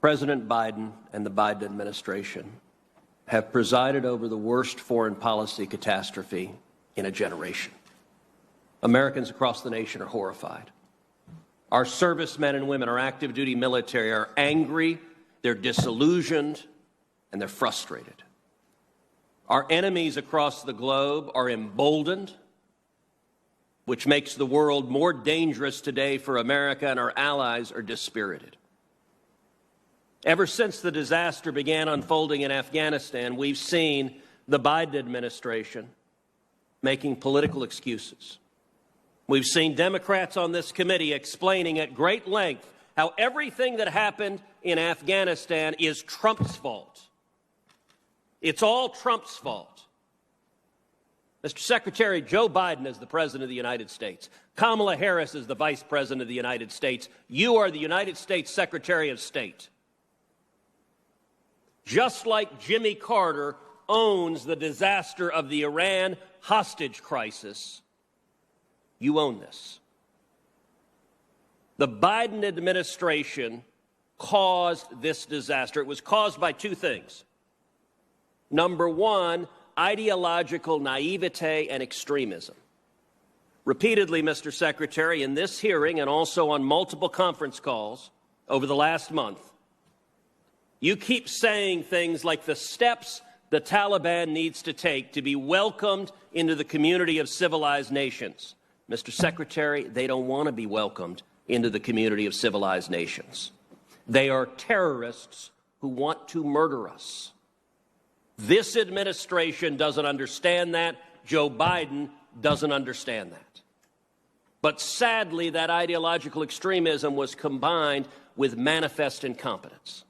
President Biden and the Biden administration have presided over the worst foreign policy catastrophe in a generation. Americans across the nation are horrified. Our servicemen and women, our active duty military are angry, they're disillusioned, and they're frustrated. Our enemies across the globe are emboldened, which makes the world more dangerous today for America, and our allies are dispirited. Ever since the disaster began unfolding in Afghanistan, we've seen the Biden administration making political excuses. We've seen Democrats on this committee explaining at great length how everything that happened in Afghanistan is Trump's fault. It's all Trump's fault. Mr. Secretary, Joe Biden is the President of the United States. Kamala Harris is the Vice President of the United States. You are the United States Secretary of State. Just like Jimmy Carter owns the disaster of the Iran hostage crisis, you own this. The Biden administration caused this disaster. It was caused by two things. Number one, ideological naivete and extremism. Repeatedly, Mr. Secretary, in this hearing and also on multiple conference calls over the last month, you keep saying things like the steps the Taliban needs to take to be welcomed into the community of civilized nations. Mr. Secretary, they don't want to be welcomed into the community of civilized nations. They are terrorists who want to murder us. This administration doesn't understand that. Joe Biden doesn't understand that. But sadly, that ideological extremism was combined with manifest incompetence.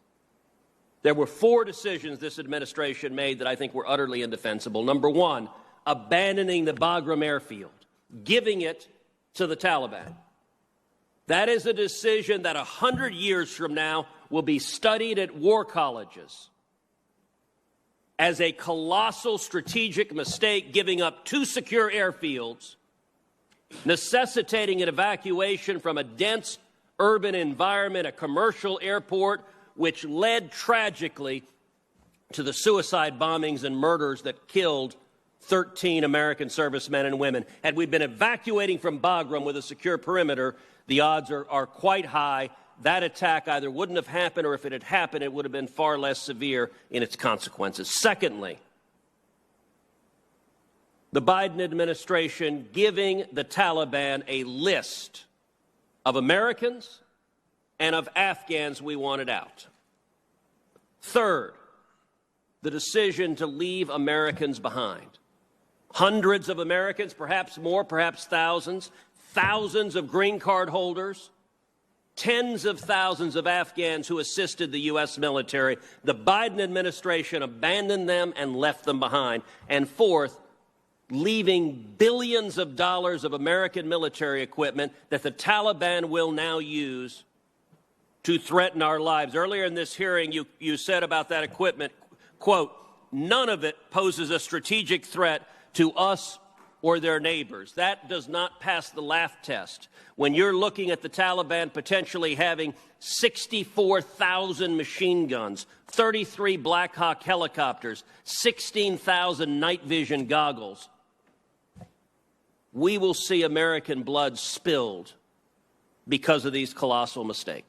There were 4 decisions this administration made that I think were utterly indefensible. Number one, abandoning the Bagram airfield, giving it to the Taliban. That is a decision that 100 years from now will be studied at war colleges as a colossal strategic mistake, giving up 2 secure airfields, necessitating an evacuation from a dense urban environment, a commercial airport, which led tragically to the suicide bombings and murders that killed 13 American servicemen and women. Had we been evacuating from Bagram with a secure perimeter, the odds are quite high that attack either wouldn't have happened, or if it had happened, it would have been far less severe in its consequences. Secondly, the Biden administration giving the Taliban a list of Americans and of Afghans we wanted out. Third, the decision to leave Americans behind. Hundreds of Americans, perhaps more, perhaps thousands, thousands of green card holders, tens of thousands of Afghans who assisted the U.S. military. The Biden administration abandoned them and left them behind. And fourth, leaving billions of dollars of American military equipment that the Taliban will now use to threaten our lives. Earlier in this hearing, you said about that equipment, quote, none of it poses a strategic threat to us or their neighbors. That does not pass the laugh test. When you're looking at the Taliban potentially having 64,000 machine guns, 33 Black Hawk helicopters, 16,000 night vision goggles, we will see American blood spilled because of these colossal mistakes.